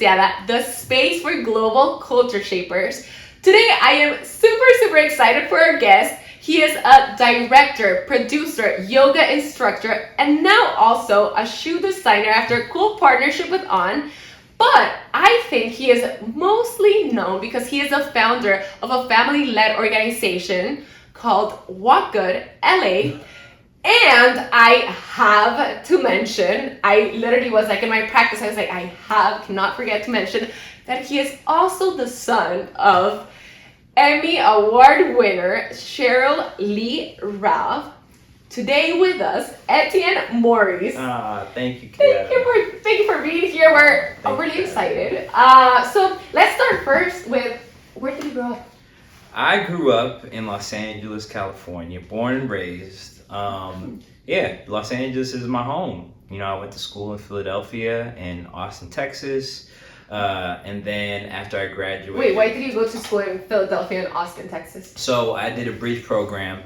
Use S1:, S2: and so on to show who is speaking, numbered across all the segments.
S1: Artisteada, the space for global culture shapers. Today, I am super excited for our guest. He is a director, producer, yoga instructor, and now also a shoe designer after a cool partnership with On. But I think he is mostly known because he is a founder of a family-led organization called WalkGood LA. And I have to mention, I literally was like in my practice, I was like, cannot forget to mention that he is also the son of Emmy Award winner Sheryl Lee Ralph. Today with us, Etienne Maurice.
S2: Thank you,
S1: Thank you for being here. We're really excited. So let's start first with, where did you grow up?
S2: I grew up in Los Angeles, California, born and raised. Los Angeles is my home. You know, I went to school in Philadelphia and Austin, Texas. And then after I graduated...
S1: Wait, why did you go to school in Philadelphia and Austin, Texas?
S2: So I did a bridge program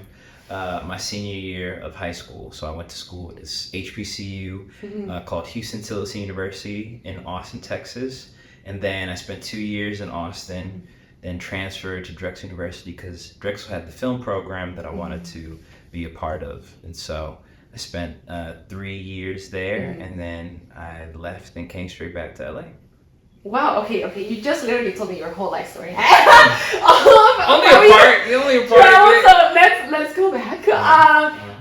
S2: my senior year of high school. So I went to school at this HBCU called Houston Tillotson University in Austin, Texas. And then I spent 2 years in Austin, then transferred to Drexel University because Drexel had the film program that I wanted to be a part of. And so I spent 3 years there, and then I left and came straight back to LA.
S1: Wow, okay. You just literally told me your whole life story.
S2: Only a part.
S1: So let's go back.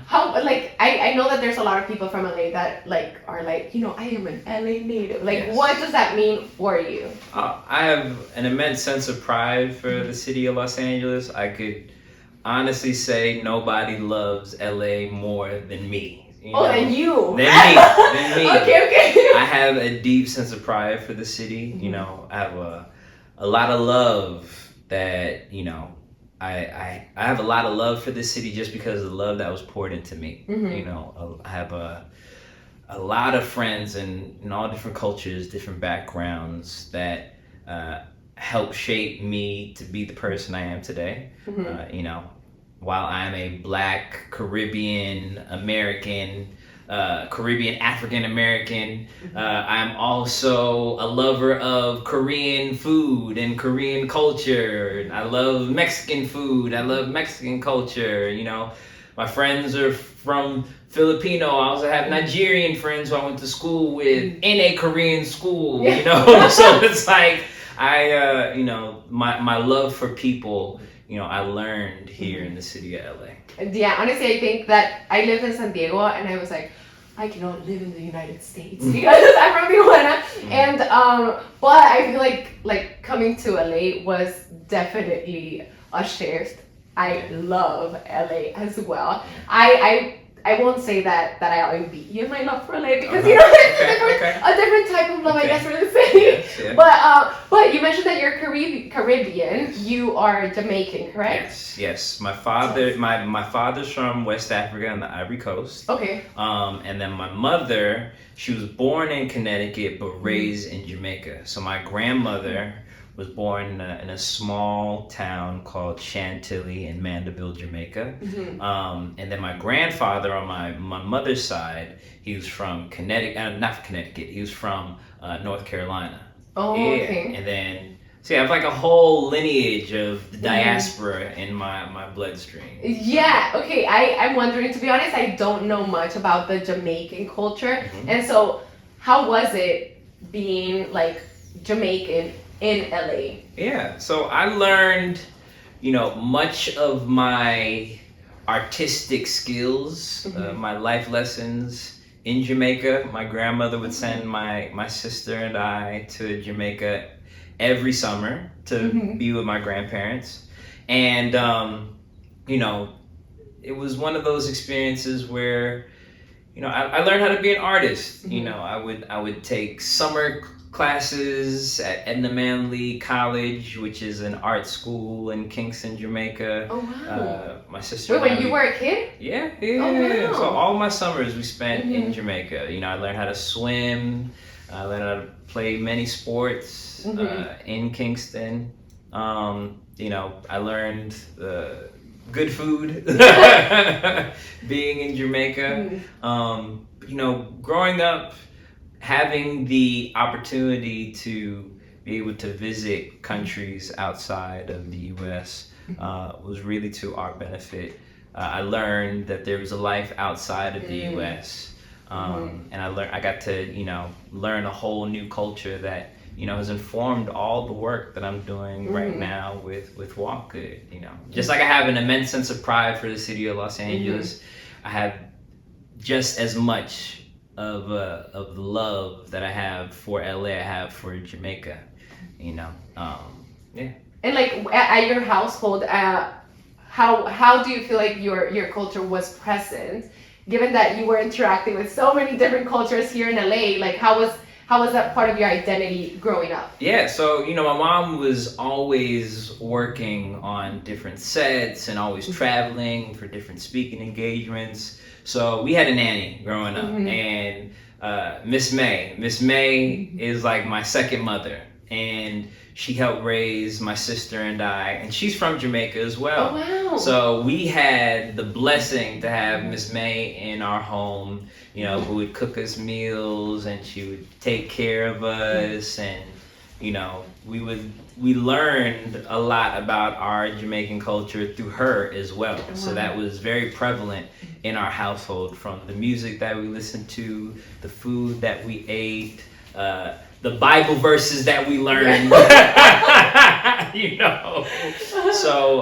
S1: How, like, I know that there's a lot of people from LA that are like, you know, I am an LA native. Like, yes. What does that mean for you?
S2: I have an immense sense of pride for the city of Los Angeles. I could honestly say nobody loves LA more than me.
S1: Than you.
S2: Than me.
S1: Okay.
S2: I have a deep sense of pride for the city. You know, I have a lot of love that, you know, I have a lot of love for this city just because of the love that was poured into me. You know, I have a lot of friends in all different cultures, different backgrounds that help shape me to be the person I am today. You know, while I'm a Black, Caribbean, American, Caribbean, African American, I'm also a lover of Korean food and Korean culture. I love Mexican food. I love Mexican culture. You know, my friends are from Filipino. I also have Nigerian friends who I went to school with in a Korean school. You know, so it's like you know, my love for people, you know, I learned here in the city of LA.
S1: Yeah, honestly, I think that I lived in San Diego and I was like, I cannot live in the United States because I'm from Tijuana. And but I feel like coming to LA was definitely a shift. I love LA as well. I won't say that I beat you in my love for LA because you know it's a different type of love, I guess, for the city.
S2: Yeah.
S1: But you mentioned that you're Caribbean. You are Jamaican, correct?
S2: Yes. My father's from West Africa on the Ivory Coast.
S1: Okay.
S2: And then my mother, she was born in Connecticut but raised in Jamaica. So my grandmother was born in a small town called Chantilly in Mandeville, Jamaica. And then my grandfather on my mother's side, he was from Connecticut, not Connecticut, he was from North Carolina.
S1: Oh, okay.
S2: And then, so yeah, I have like a whole lineage of the diaspora in my bloodstream.
S1: Yeah, okay, I'm wondering, to be honest, I don't know much about the Jamaican culture. And so, how was it being like Jamaican in LA?
S2: Yeah, so I learned, you know, much of my artistic skills, my life lessons in Jamaica. My grandmother would send my sister and I to Jamaica every summer to be with my grandparents. And, you know, it was one of those experiences where, you know, I learned how to be an artist. You know, I would take summer classes at Edna Manley College, which is an art school in Kingston, Jamaica.
S1: Oh, wow.
S2: My sister.
S1: Wait, when you were a kid?
S2: Yeah.
S1: Oh, wow.
S2: So all my summers we spent in Jamaica. You know, I learned how to swim. I learned how to play many sports in Kingston. You know, I learned good food being in Jamaica. You know, growing up having the opportunity to be able to visit countries outside of the U.S. Was really to our benefit. I learned that there was a life outside of the U.S. And I got to, learn a whole new culture that, has informed all the work that I'm doing right now with WalkGood. Just like I have an immense sense of pride for the city of Los Angeles, I have just as much of the love that I have for LA, I have for Jamaica. Yeah.
S1: And like at your household, how do you feel like your culture was present, given that you were interacting with so many different cultures here in LA? Like how was that part of your identity growing up?
S2: Yeah, so my mom was always working on different sets and always traveling for different speaking engagements. So we had a nanny growing up, and Miss May is like my second mother, and she helped raise my sister and I, and she's from Jamaica as well.
S1: Oh, wow.
S2: So we had the blessing to have Miss May in our home, who would cook us meals, and she would take care of us, and we learned a lot about our Jamaican culture through her as well. So that was very prevalent in our household, from the music that we listened to, the food that we ate, the Bible verses that we learned. So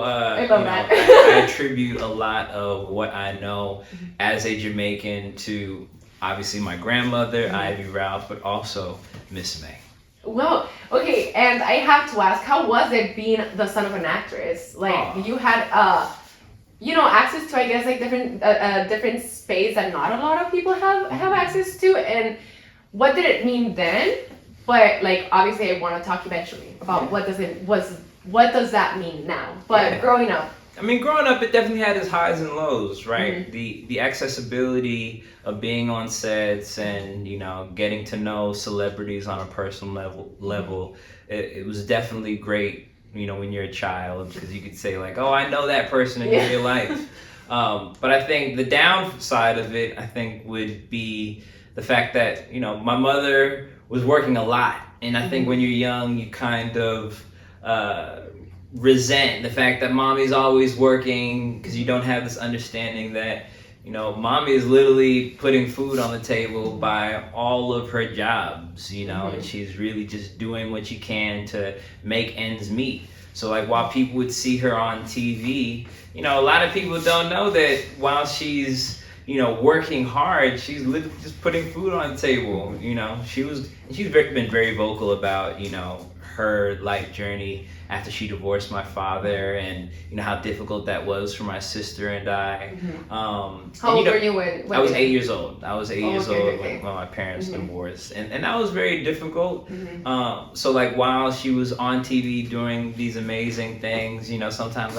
S1: I love that.
S2: I attribute a lot of what I know as a Jamaican to obviously my grandmother, Ivy Ralph, but also Miss May.
S1: Well, okay, and I have to ask, how was it being the son of an actress? Like, you had, access to, I guess, like different space that not a lot of people have access to, and what did it mean then? But like, obviously, I want to talk eventually about what does that mean now? But growing up.
S2: Growing up, it definitely had its highs and lows, right? The accessibility of being on sets and, getting to know celebrities on a personal level, it was definitely great, when you're a child, because you could say like, oh, I know that person in real life. But I think the downside of it, would be the fact that, my mother was working a lot. And I think when you're young, you kind of resent the fact that mommy's always working, because you don't have this understanding that, mommy is literally putting food on the table by all of her jobs, and she's really just doing what she can to make ends meet. So like, while people would see her on TV, a lot of people don't know that while she's working hard, she's literally just putting food on the table. She's been very vocal about, her life journey after she divorced my father, and how difficult that was for my sister and I.
S1: How old were you when
S2: I was 8 years old. I was 8 years old
S1: okay.
S2: when my parents divorced, and that was very difficult. So like, while she was on TV doing these amazing things, sometimes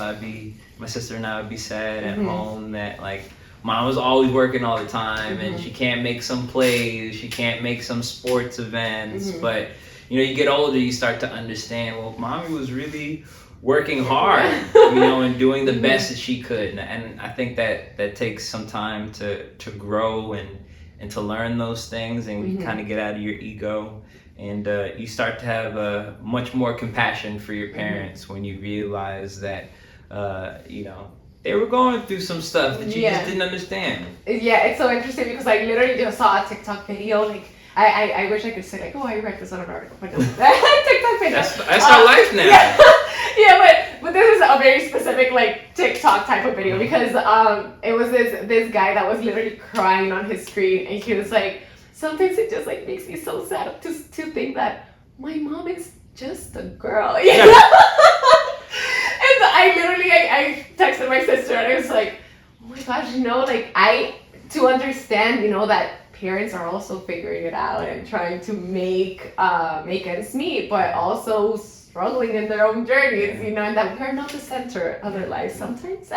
S2: my sister and I would be sad at home that like, Mom was always working all the time, and she can't make some plays, she can't make some sports events, but you get older, you start to understand, well, Mommy was really working hard, and doing the best that she could. And I think that takes some time to grow and to learn those things, and you kind of get out of your ego, and you start to have much more compassion for your parents when you realize that, they were going through some stuff that you just didn't understand.
S1: Yeah, it's so interesting because I literally just saw a TikTok video. Like, I wish I could say like, oh, I read this on an article, but no. TikTok video.
S2: That's our life now.
S1: Yeah, but this is a very specific like TikTok type of video because it was this guy that was literally crying on his screen, and he was like, sometimes it just like makes me so sad to think that my mom is just a girl. And I texted my sister, and I was like, oh my gosh, to understand, that parents are also figuring it out and trying to make ends meet, but also struggling in their own journeys, and that we're not the center of their lives sometimes.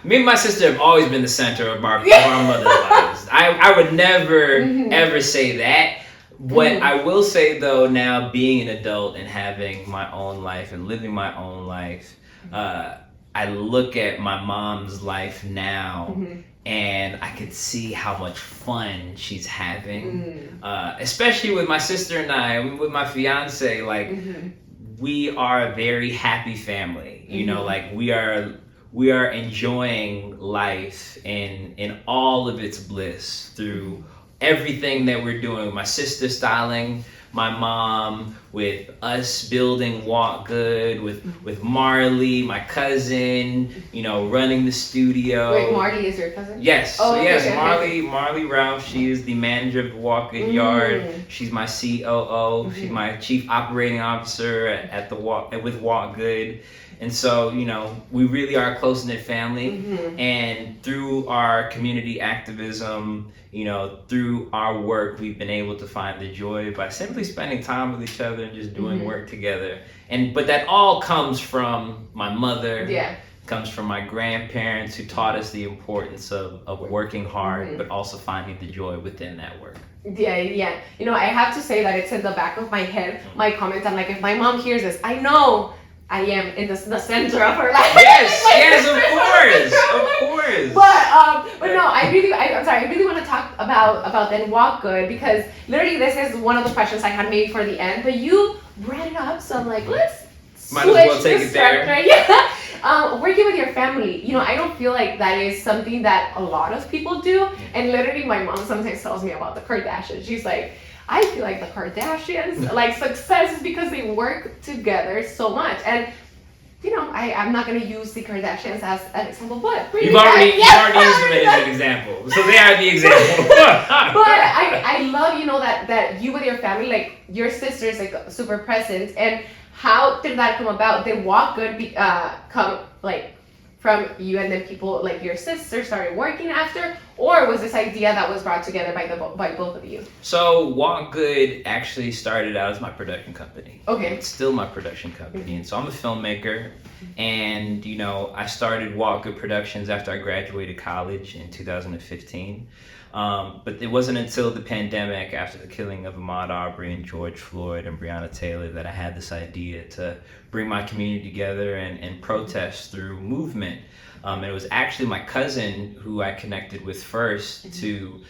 S2: Me and my sister have always been the center of our mother's lives. I would never, ever say that. What I will say though, now being an adult and having my own life and living my own life, I look at my mom's life now and I could see how much fun she's having, especially with my sister and I, with my fiance. Like, we are a very happy family. You know, like we are enjoying life in all of its bliss through everything that we're doing. My sister styling my mom, with us building WalkGood, with Marley, my cousin, you know, running the studio.
S1: Wait, Marty is your cousin?
S2: Yes.
S1: Oh,
S2: so yes,
S1: okay.
S2: Marley Ralph. She is the manager of the WalkGood yard. She's my COO. She's my chief operating officer at with WalkGood. And so, you know, we really are a close-knit family. And through our community activism, you know, through our work, we've been able to find the joy by simply spending time with each other and just doing work together. But that all comes from my mother.
S1: Yeah.
S2: Comes from my grandparents, who taught us the importance of working hard, but also finding the joy within that work.
S1: Yeah. You know, I have to say that it's in the back of my head, my comments. I'm like, if my mom hears this, I know I am in the center of her life.
S2: Yes, of course.
S1: But no, I'm sorry. I really want to talk about then WalkGood, because literally this is one of the questions I had made for the end, but you brought it up, so I'm like, let's
S2: might as well take it there.
S1: Yeah. Working with your family, you know, I don't feel like that is something that a lot of people do. And literally, my mom sometimes tells me about the Kardashians. She's like, I feel like the Kardashians, like, success is because they work together so much. And, you know, I'm not going to use the Kardashians as an example, but
S2: you've already used them as an example. So they are the example.
S1: But I love, you know, that you with your family, like, your sister's like super present. And how did that come about? Did WalkGood come like from you, and then people like your sister started working after, or was this idea that was brought together by both of you?
S2: So WalkGood actually started out as my production company.
S1: Okay.
S2: It's still my production company, and so I'm a filmmaker, and you know, I started WalkGood Productions after I graduated college in 2015. But it wasn't until the pandemic, after the killing of Ahmaud Arbery and George Floyd and Breonna Taylor, that I had this idea to bring my community together and protest through movement. And it was actually my cousin who I connected with first to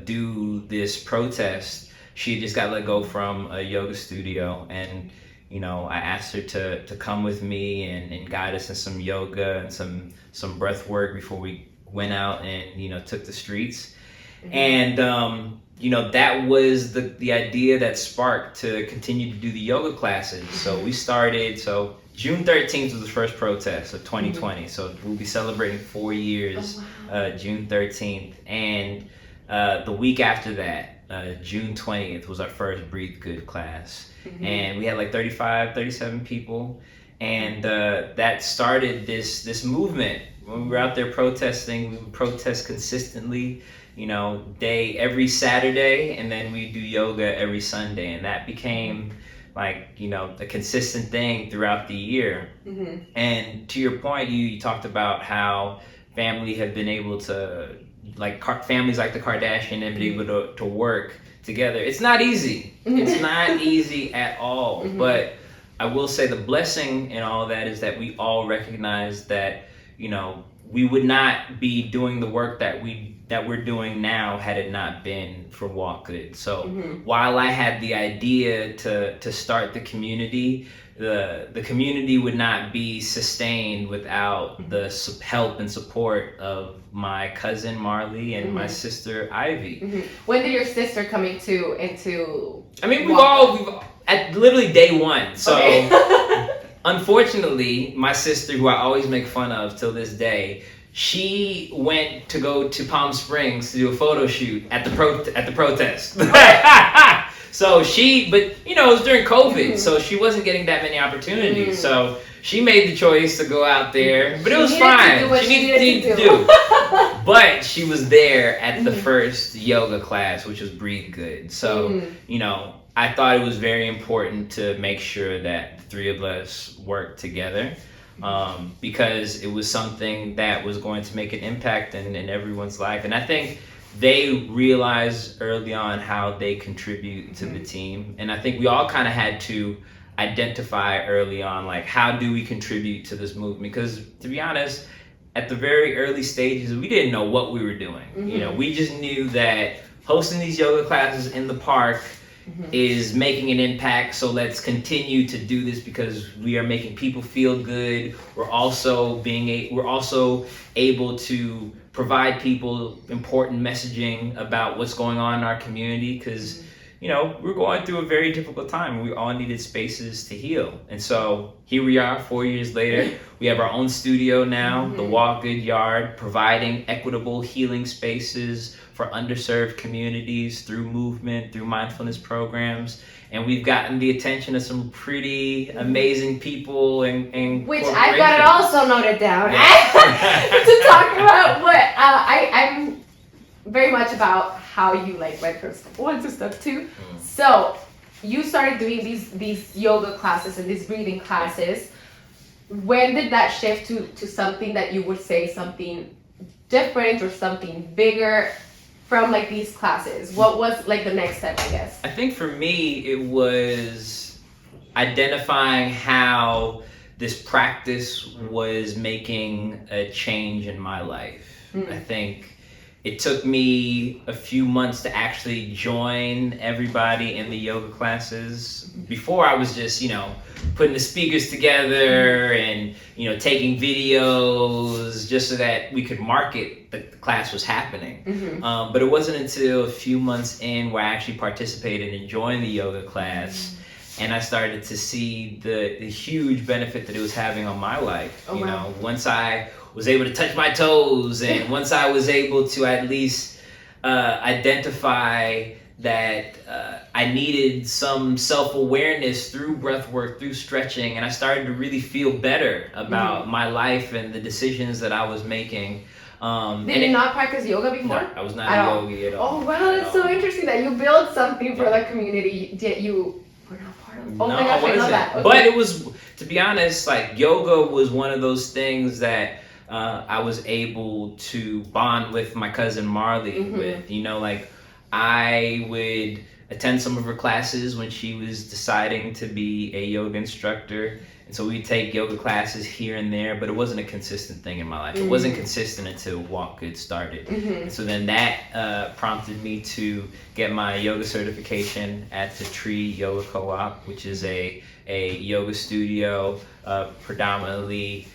S2: do this protest. She just got let go from a yoga studio, and you know, I asked her to come with me and guide us in some yoga and some breath work before we went out and, you know, took the streets. And you know, that was the idea that sparked to continue to do the yoga classes. So we started, so June 13th was the first protest of 2020. So we'll be celebrating 4 years, June 13th. And the week after that, June 20th, was our first Breathe Good class. And we had like 37 people. And that started this movement. When we were out there protesting, we would protest consistently, you know, every Saturday, and then we do yoga every Sunday, and that became like, you know, a consistent thing throughout the year. And to your point, you talked about how family have been able to, like, families like the Kardashian have been able to work together. It's not easy. It's not easy at all. But I will say the blessing in all that is that we all recognize that, you know, we would not be doing the work that we're doing now had it not been for WalkGood. So while I had the idea to start the community, the community would not be sustained without the help and support of my cousin Marley and my sister Ivy.
S1: When did your sister come into?
S2: I mean, we've at literally day one. So. Okay. Unfortunately, my sister, who I always make fun of till this day, she went to go to Palm Springs to do a photo shoot at the protest. So but you know, it was during COVID, so she wasn't getting that many opportunities. So she made the choice to go out there, but it was fine. She needed to do. But she was there at the first yoga class, which was Breathe Good. So you know, I thought it was very important to make sure that the three of us worked together, because it was something that was going to make an impact in everyone's life. And I think they realized early on how they contribute to the team. And I think we all kind of had to identify early on, like, how do we contribute to this movement? Because to be honest, at the very early stages, we didn't know what we were doing. You know, we just knew that hosting these yoga classes in the park is making an impact, so let's continue to do this because we are making people feel good. We're also able to provide people important messaging about what's going on in our community, because you know, we're going through a very difficult time. We all needed spaces to heal. And so here we are 4 years later. We have our own studio now, the WalkGood Yard, providing equitable healing spaces for underserved communities through movement, through mindfulness programs. And we've gotten the attention of some pretty amazing people and
S1: which I've got it also noted down to talk about what I'm very much about how you like went from step 1 to step 2. So you started doing these yoga classes and these breathing classes. When did that shift to something that you would say something different or something bigger from like these classes? What was like the next step, I guess?
S2: I think for me it was identifying how this practice was making a change in my life. I think it took me a few months to actually join everybody in the yoga classes. Before, I was just, you know, putting the speakers together and, you know, taking videos just so that we could market that the class was happening. But it wasn't until a few months in where I actually participated and joined the yoga class, and I started to see the huge benefit that it was having on my life. You know, once I was able to touch my toes, and once I was able to at least identify that I needed some self-awareness through breath work, through stretching, and I started to really feel better about my life and the decisions that I was making.
S1: Did you not practice yoga before?
S2: No, I was not a yogi at all.
S1: Oh wow, that's so interesting that you built something for the community that you were not part of. Oh my gosh, I love that. Okay.
S2: But it was, to be honest, like yoga was one of those things that I was able to bond with my cousin Marley with. You know, like I would attend some of her classes when she was deciding to be a yoga instructor. And so we'd take yoga classes here and there, but it wasn't a consistent thing in my life. It wasn't consistent until WalkGood started. And so then that prompted me to get my yoga certification at the Tree Yoga Co-op, which is a yoga studio predominantly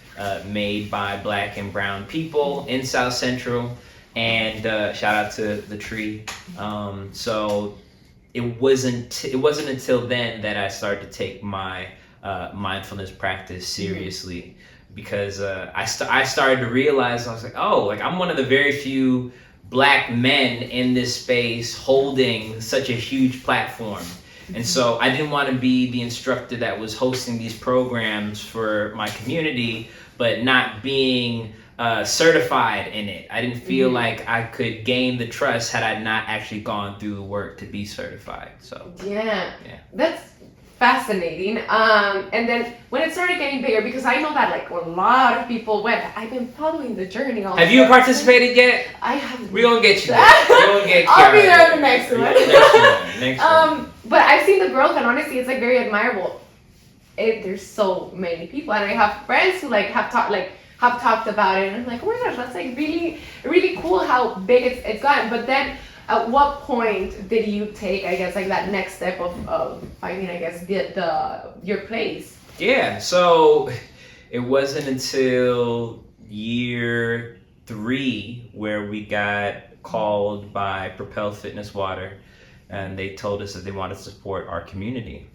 S2: made by Black and brown people in South Central. And shout out to the Tree. So it wasn't until then that I started to take my mindfulness practice seriously, because I started to realize, I was like, oh, like I'm one of the very few Black men in this space holding such a huge platform. And so I didn't want to be the instructor that was hosting these programs for my community, but not being certified in it. I didn't feel like I could gain the trust had I not actually gone through the work to be certified. So
S1: yeah. That's fascinating. And then when it started getting bigger, because I know that like a lot of people went. I've been following the journey.
S2: Have you participated yet?
S1: I haven't.
S2: We're gonna get you there. We're gonna get
S1: I'll be there in the next one.
S2: Next one.
S1: But I've seen the growth, and honestly, it's like very admirable. There's so many people, and I have friends who like have talked about it, and I'm like, oh my gosh, that's like really, really cool how big it's gotten. But then, at what point did you take, I guess, like that next step of finding, I guess, your place?
S2: Yeah, so it wasn't until year 3 where we got called by Propel Fitness Water, and they told us that they wanted to support our community.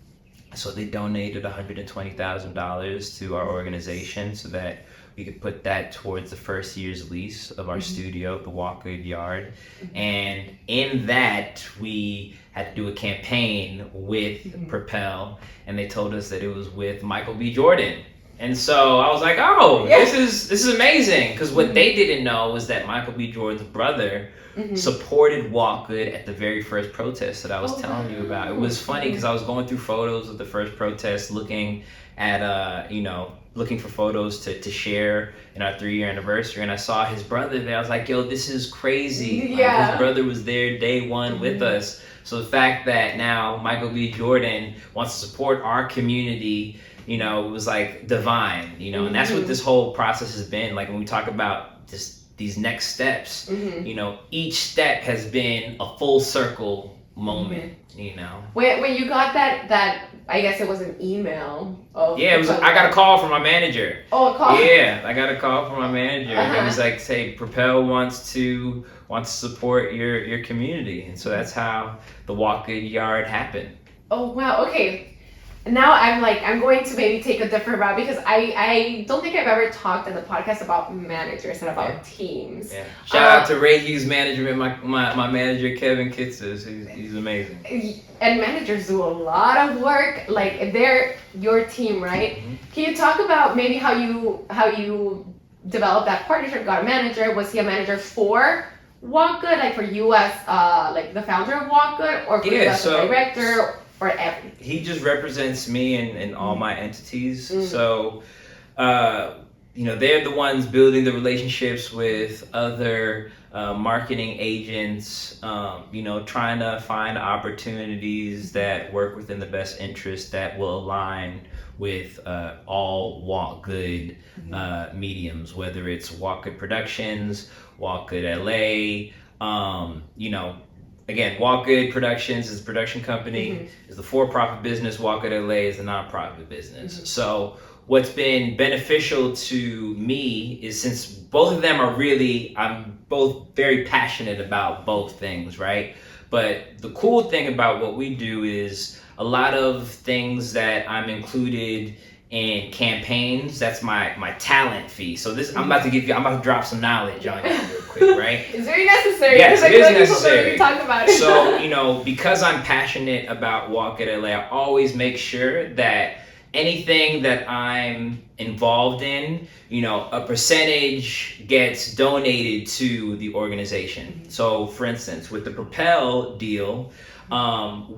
S2: So they donated $120,000 to our organization so that we could put that towards the first year's lease of our studio, the WalkGood Yard. And in that, we had to do a campaign with Propel, and they told us that it was with Michael B. Jordan. And so I was like, oh, this is amazing, because what they didn't know was that Michael B. Jordan's brother supported WalkGood at the very first protest that I was telling you about. It was funny because I was going through photos of the first protest, looking at looking for photos to share in our 3-year anniversary, and I saw his brother there. I was like, yo, this is crazy. Like, his brother was there day one with us. So the fact that now Michael B. Jordan wants to support our community, you know, it was like divine, you know, and that's what this whole process has been. Like when we talk about just these next steps, you know, each step has been a full circle moment, you know.
S1: When you got that I guess it was an email of
S2: it was. I got a call from my manager.
S1: Oh, a call.
S2: Yeah, I got a call from my manager. And it was like, say, Propel wants to support your community, and so that's how the WalkGood Yard happened.
S1: Oh wow. Okay. Now I'm going to maybe take a different route because I don't think I've ever talked in the podcast about managers and about teams.
S2: Yeah. Shout out to Ray Hughes Management, my manager Kevin Kitses. He's amazing.
S1: And managers do a lot of work. Like they're your team, right? Can you talk about maybe how you developed that partnership? Got a manager. Was he a manager for WalkGood, like for you as like the founder of WalkGood, or for you as a director? Or everything?
S2: He just represents me and all my entities. So, you know, they're the ones building the relationships with other marketing agents, you know, trying to find opportunities that work within the best interest that will align with all WalkGood mediums, whether it's WalkGood Productions, WalkGood LA, you know. Again, WalkGood Productions is a production company, is the for-profit business. WalkGood LA is a non-profit business. So what's been beneficial to me is, since both of them are really, I'm both very passionate about both things, right? But the cool thing about what we do is a lot of things that I'm included in campaigns, that's my talent fee. So this, I'm about to drop some knowledge on you real quick, right?
S1: It's very necessary.
S2: Yes, it is necessary.
S1: Talk about it.
S2: So, you know, because I'm passionate about WalkGood LA, I always make sure that anything that I'm involved in, you know, a percentage gets donated to the organization. So, for instance, with the Propel deal,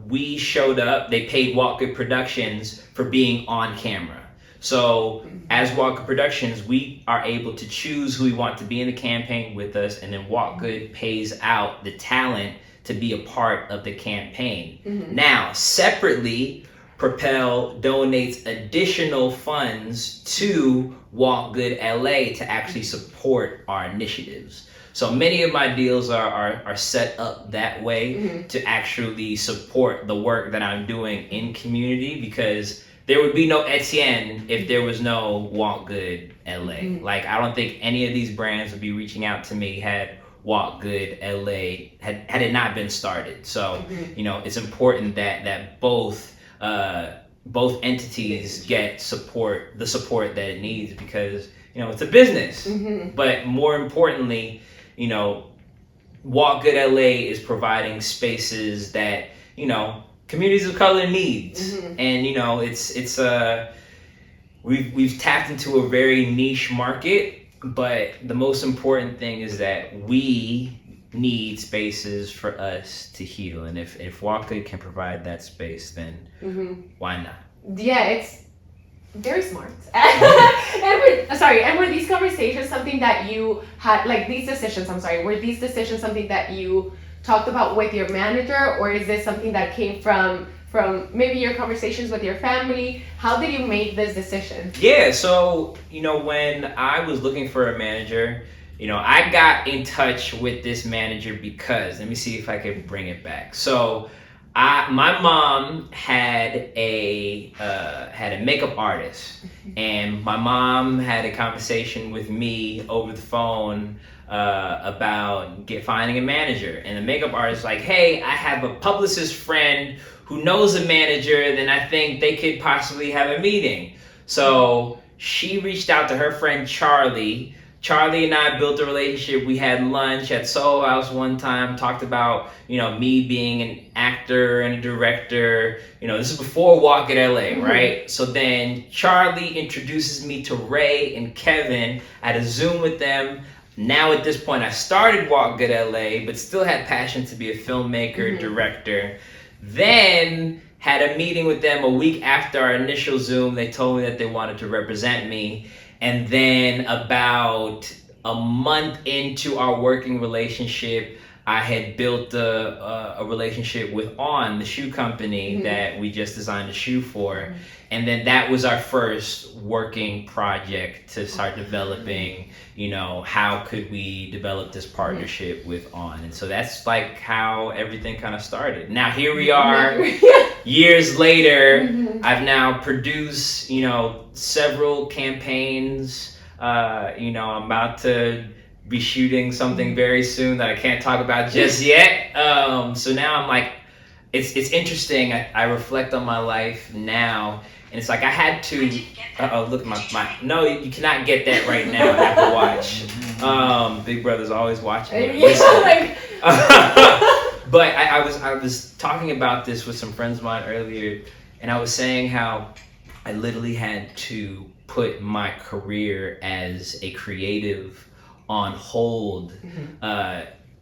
S2: we showed up, they paid WalkGood Productions for being on camera. So as WalkGood Productions, we are able to choose who we want to be in the campaign with us, and then WalkGood pays out the talent to be a part of the campaign. Now, separately, Propel donates additional funds to WalkGood LA to actually support our initiatives. So many of my deals are set up that way to actually support the work that I'm doing in community, because there would be no Etienne if there was no WalkGood LA. Like, I don't think any of these brands would be reaching out to me had WalkGood LA had it not been started. So, you know, it's important that both entities get the support that it needs, because, you know, it's a business. But more importantly, you know, WalkGood LA is providing spaces that, you know, communities of color needs. And, you know, we've tapped into a very niche market, but the most important thing is that we need spaces for us to heal. And if WalkGood can provide that space, then why not?
S1: Yeah, it's very smart. And were these conversations something that you had, like these decisions, were these decisions something that you talked about with your manager, or is this something that came from maybe your conversations with your family? How did you make this decision?
S2: Yeah, so, you know, when I was looking for a manager, you know, I got in touch with this manager because, let me see if I can bring it back. So my mom had a makeup artist, and my mom had a conversation with me over the phone about finding a manager. And the makeup artist like, hey, I have a publicist friend who knows a manager, then I think they could possibly have a meeting. So she reached out to her friend Charlie. Charlie and I built a relationship. We had lunch at Soho House one time, talked about, you know, me being an actor and a director. You know, this is before WalkGood LA, right? So then Charlie introduces me to Ray and Kevin. I had a Zoom with them. Now at this point, I started WalkGood LA, but still had passion to be a filmmaker, director. Then had a meeting with them a week after our initial Zoom. They told me that they wanted to represent me. And then about a month into our working relationship, I had built a relationship with On, the shoe company that we just designed a shoe for. And then that was our first working project to start developing, you know, how could we develop this partnership with On. And so that's like how everything kind of started. Now here we are years later. I've now produced, you know, several campaigns. You know, I'm about to be shooting something very soon that I can't talk about just yet. So now I'm like, it's interesting. I reflect on my life now, and it's like I had to. Look at my. No, you cannot get that right now. I have to watch. Big Brother's always watching. But I was talking about this with some friends of mine earlier, and I was saying how I literally had to put my career as a creative on hold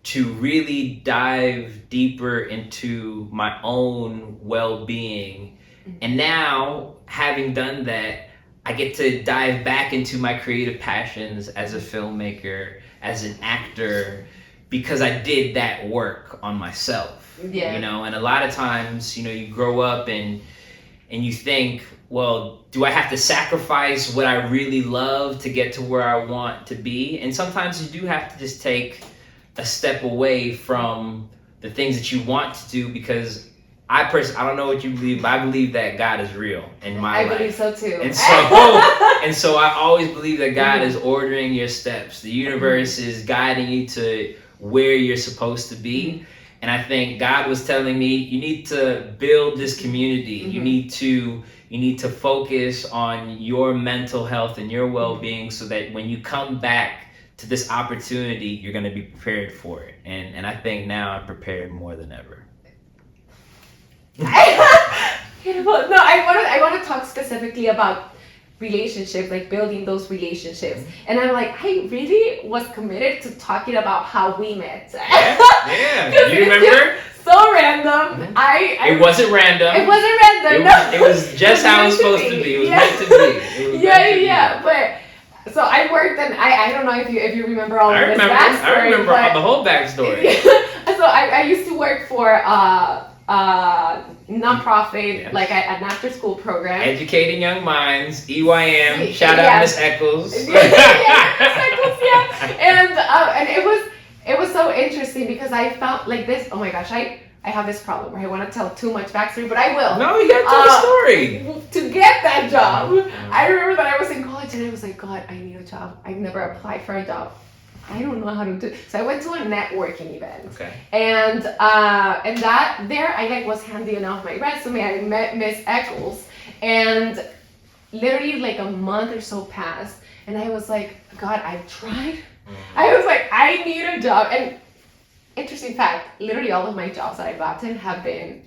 S2: to really dive deeper into my own well-being. And now, having done that, I get to dive back into my creative passions as a filmmaker, as an actor, because I did that work on myself.
S1: Yeah.
S2: You know, and a lot of times, you know, you grow up and you think, well, do I have to sacrifice what I really love to get to where I want to be? And sometimes you do have to just take a step away from the things that you want to do, because I don't know what you believe, but I believe that God is real in my life.
S1: I believe so too.
S2: And so I always believe that God is ordering your steps. The universe is guiding you to where you're supposed to be. And I think God was telling me, you need to build this community. You need to focus on your mental health and your well-being, so that when you come back to this opportunity, you're going to be prepared for it. And I think now I'm prepared more than ever.
S1: No, I want to talk specifically about relationships, like building those relationships. And I'm like, I really was committed to talking about how we met.
S2: Yeah. You remember?
S1: So random.
S2: It wasn't random.
S1: It wasn't random.
S2: It was just how it was supposed to be. It was meant to be.
S1: Yeah. But so I worked, and I don't know if you remember all of this backstory.
S2: I remember the whole backstory.
S1: So I used to work for nonprofit, like an after-school program.
S2: Educating Young Minds, EYM. Shout out Miss Eccles.
S1: Miss Eccles, and it was so interesting, because I felt like this. Oh my gosh, I have this problem where I want to tell too much backstory, but I will.
S2: No, you gotta tell the story.
S1: To get that job, I remember that I was in college and I was like, God, I need a job. I've never applied for a job. I don't know how to do it. So I went to a networking event.
S2: Okay.
S1: And that there I was handing off my resume. I met Miss Eccles, and literally like a month or so passed, and I was like, God, I've tried. I was like, I need a job. And interesting fact, literally all of my jobs that I've gotten have been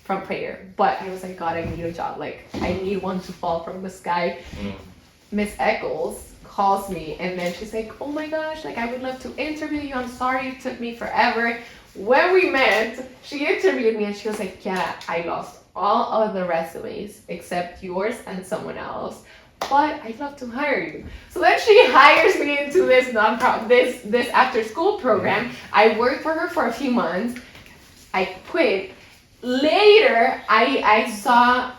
S1: from prayer. But I was like, God, I need a job. Like, I need one to fall from the sky. Miss Eccles calls me, and then she's like, oh my gosh, like, I would love to interview you. I'm sorry it took me forever. When we met, she interviewed me, and she was like, yeah, I lost all of the resumes except yours and someone else, but I'd love to hire you. So then she hires me into this this after school program. I worked for her for a few months. I quit. Later, I saw,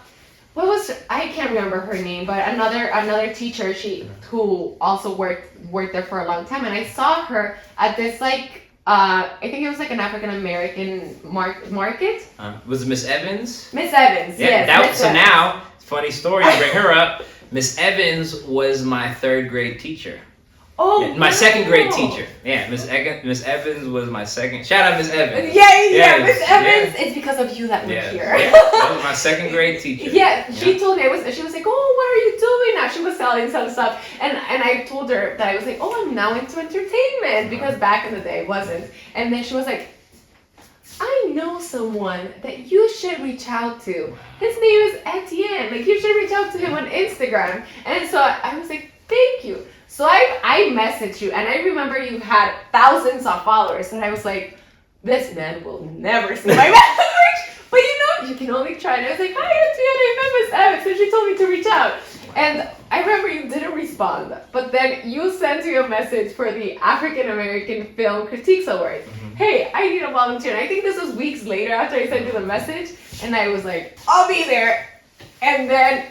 S1: I can't remember her name, but another teacher, who also worked there for a long time, and I saw her at this I think it was like an African American market.
S2: Was it Miss Evans?
S1: Miss Evans,
S2: yeah,
S1: yes.
S2: Now, funny story, you bring her up. Miss Evans was my third grade teacher.
S1: Oh,
S2: yeah, my second grade teacher. Yeah, Miss Evans was my second. Shout out Miss Evans.
S1: Yeah, Miss Evans. It's because of you that we're here.
S2: That was my second grade teacher.
S1: She told me, she was like, oh, what are you doing now? She was selling some stuff, and I told her that I was like, oh, I'm now into entertainment, because back in the day it wasn't. And then she was like, I know someone that you should reach out to. His name is Etienne. Like, you should reach out to him on Instagram. And so I was like, thank you. So I messaged you, and I remember you had thousands of followers, and I was like, this man will never see my message. But you can only try. And I was like, hi, Etienne, I'm Miss Evans. So she told me to reach out. And I remember you didn't respond, but then you sent me a message for the African American Film Critiques Award. Hey, I need a volunteer. And I think this was weeks later after I sent you the message, and I was like, I'll be there. And then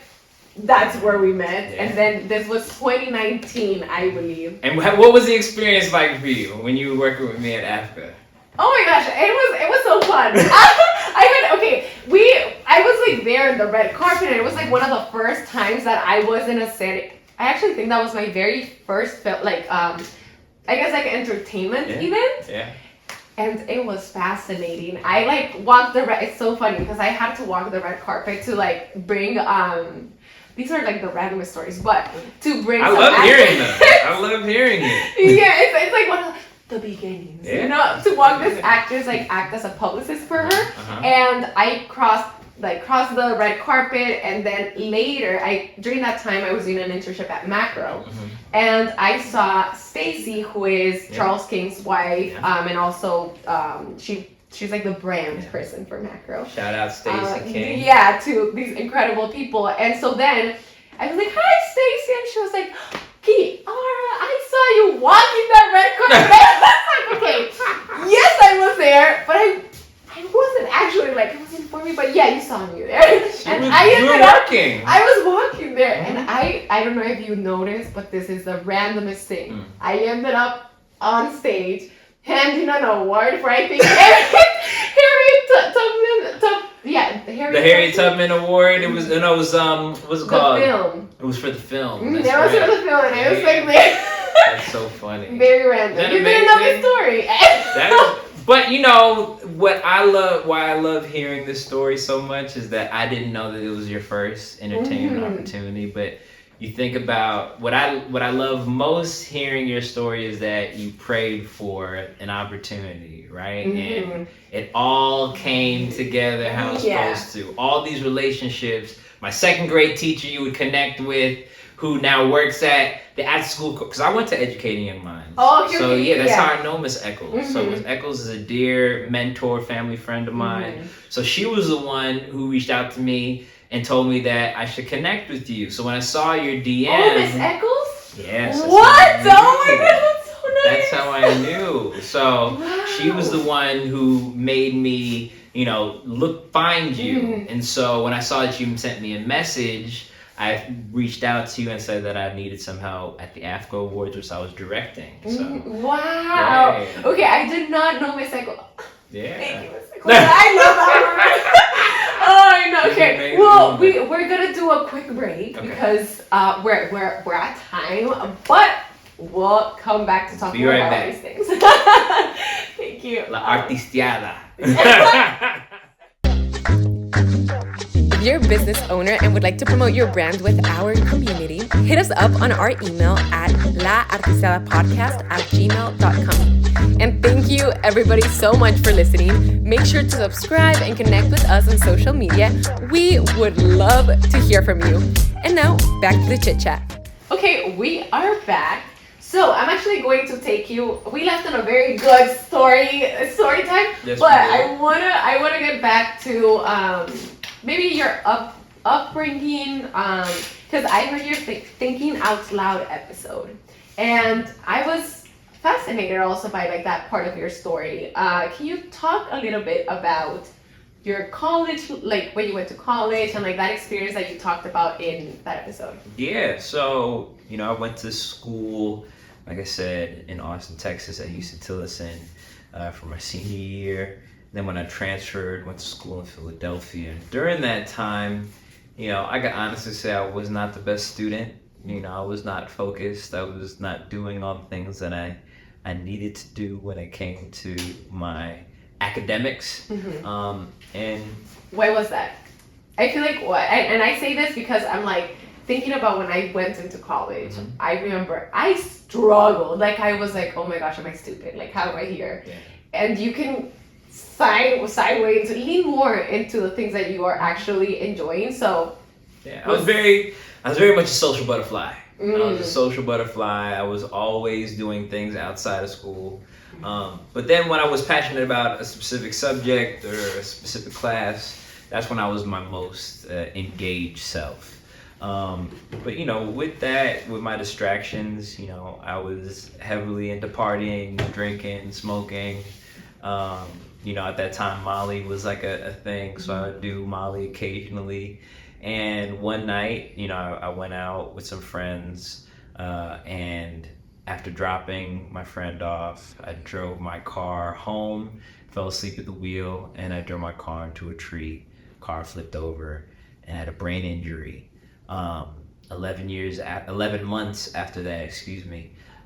S1: that's where we met.
S2: Yeah.
S1: And then this was 2019, I believe.
S2: And what was the experience like for you when you were working with me at Africa?
S1: Oh my gosh, it was so fun. I was like there in the red carpet, and it was like one of the first times that I was in a setting. I actually think that was my very first film, like I guess like entertainment event.
S2: Yeah.
S1: And it was fascinating. I like walked the red. It's so funny because I had to walk the red carpet to like bring these are like the randomest stories, but to bring.
S2: I love hearing them. I love hearing it.
S1: Yeah, it's like one of the beginnings. Yeah. You know, to walk this actors like act as a publicist for her, and I crossed the red carpet, and then later during that time I was doing an internship at Macro, and I saw Stacy, who is Charles King's wife, and also she's like the brand person for Macro.
S2: Shout out Stacy King.
S1: Yeah, to these incredible people. And so then I was like, hi Stacy, and she was like, Kiara, I saw you walking that red carpet. I was like, okay, yes I was there, but I wasn't actually like, it wasn't for me, but yeah, you saw me there.
S2: I was
S1: walking there, and I don't know if you noticed, but this is the randomest thing. I ended up on stage handing an award for, I think,
S2: the Harriet Tubman Award. It was, what's it called?
S1: The film.
S2: It was for the film.
S1: It was for the film, and I was like, there.
S2: That's so funny.
S1: Very random. You didn't know the story.
S2: But you know why I love hearing this story so much is that I didn't know that it was your first entertainment opportunity. But you think about what I love most hearing your story is that you prayed for an opportunity, right? And it all came together how it's supposed to. All these relationships. My second grade teacher you would connect with, who now works at the school, because I went to Educating Young Minds. Oh, okay. So yeah, that's how I know Miss Eccles. So Miss Eccles is a dear mentor, family friend of mine. So she was the one who reached out to me and told me that I should connect with you. So when I saw your DM.
S1: Oh, Miss Eccles?
S2: Yes.
S1: What? Oh my God, that's so nice.
S2: That's how I knew. So she was the one who made me, find you. And so when I saw that you sent me a message, I reached out to you and said that I needed some help at the AFCO Awards, which I was directing. So.
S1: Wow. Yeah. Okay, I did not know Miss Eccles.
S2: Yeah.
S1: Thank you, Miss Eccles. I love her. Oh, I know. Okay. Well, we're gonna do a quick break because we're at time, but we'll come back to talk more about these things. Thank you.
S2: La Artisteada.
S3: If you're a business owner and would like to promote your brand with our community, hit us up on our email at laartisteadapodcast@gmail.com. And thank you everybody so much for listening. Make sure to subscribe and connect with us on social media. We would love to hear from you. And now, back to the chit chat.
S1: Okay, we are back. So I'm actually going to take you. We left on a very good story time,
S2: yes,
S1: but I wanna get back to maybe your upbringing, because I heard your thinking out loud episode, and I was fascinated also by like that part of your story. Can you talk a little bit about your college, like when you went to college and like that experience that you talked about in that episode?
S2: Yeah, so I went to school, like I said, in Austin, Texas at Houston Tillotson for my senior year. Then when I transferred, went to school in Philadelphia. During that time, I can honestly say I was not the best student. I was not focused. I was not doing all the things that I needed to do when it came to my academics. And
S1: why was that? I feel like and I say this because I'm like thinking about when I went into college. I remember I struggled. Like I was like, oh my gosh, am I stupid? Like how am I here? Yeah. And you can sideways lean more into the things that you are actually enjoying. So
S2: yeah, I was very much a social butterfly. I was a social butterfly. I was always doing things outside of school. But then when I was passionate about a specific subject or a specific class, that's when I was my most engaged self. But with my distractions, I was heavily into partying, drinking, smoking. At that time Molly was like a thing, so I would do Molly occasionally. And one night, I went out with some friends, and after dropping my friend off, I drove my car home, fell asleep at the wheel, and I drove my car into a tree. Car flipped over, and had a brain injury. 11 months after that,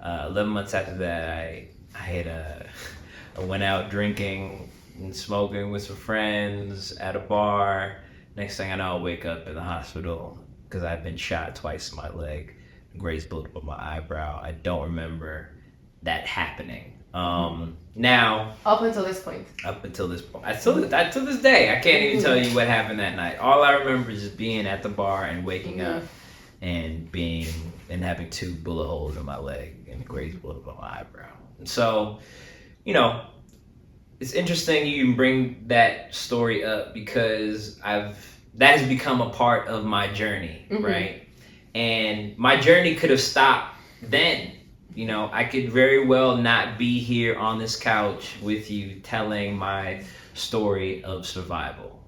S2: 11 months after that, I went out drinking and smoking with some friends at a bar. Next thing I know, I wake up in the hospital because I've been shot twice in my leg. Graze bullet up my eyebrow. I don't remember that happening. Now,
S1: up until this point,
S2: to this day, I can't even tell you what happened that night. All I remember is just being at the bar and waking up and having 2 bullet holes in my leg and a graze bullet up my eyebrow. And so, it's interesting you even bring that story up because that has become a part of my journey, right? And my journey could have stopped then. I could very well not be here on this couch with you telling my story of survival,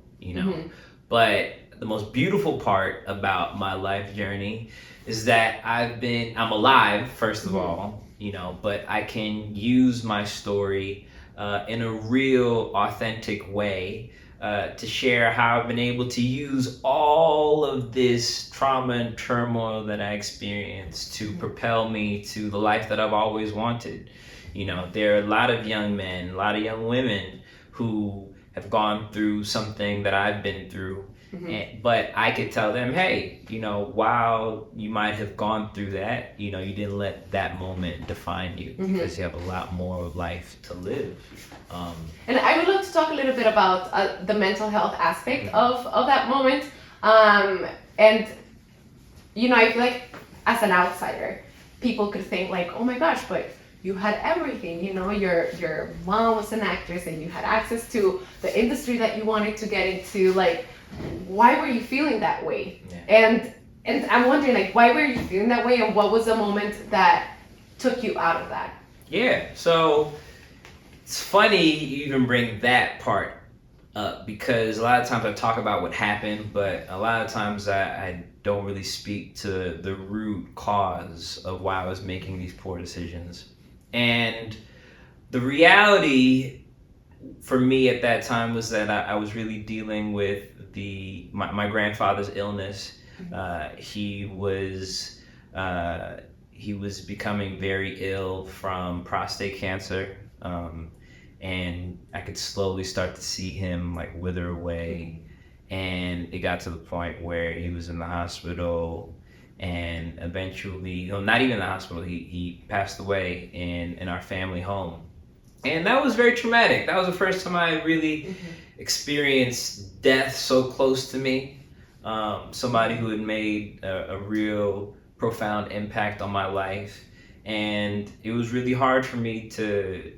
S2: But the most beautiful part about my life journey is that I'm alive, first of all, but I can use my story in a real, authentic way to share how I've been able to use all of this trauma and turmoil that I experienced to propel me to the life that I've always wanted. There are a lot of young men, a lot of young women who have gone through something that I've been through. But I could tell them, hey, while you might have gone through that, you didn't let that moment define you because you have a lot more of life to live.
S1: And I would love to talk a little bit about the mental health aspect of that moment. And, I feel like as an outsider, people could think like, oh my gosh, but you had everything, your mom was an actress and you had access to the industry that you wanted to get into. Like, why were you feeling that way? And I'm wondering, like, why were you feeling that way and what was the moment that took you out of that?
S2: Yeah, so it's funny you even bring that part up because a lot of times I talk about what happened, but a lot of times I don't really speak to the root cause of why I was making these poor decisions. And the reality for me at that time was that I was really dealing with my grandfather's illness. He was becoming very ill from prostate cancer, and I could slowly start to see him like wither away. And it got to the point where he was in the hospital, and eventually, not even in the hospital, he passed away in our family home. And that was very traumatic. That was the first time I really experienced death so close to me. Somebody who had made a real profound impact on my life. And it was really hard for me to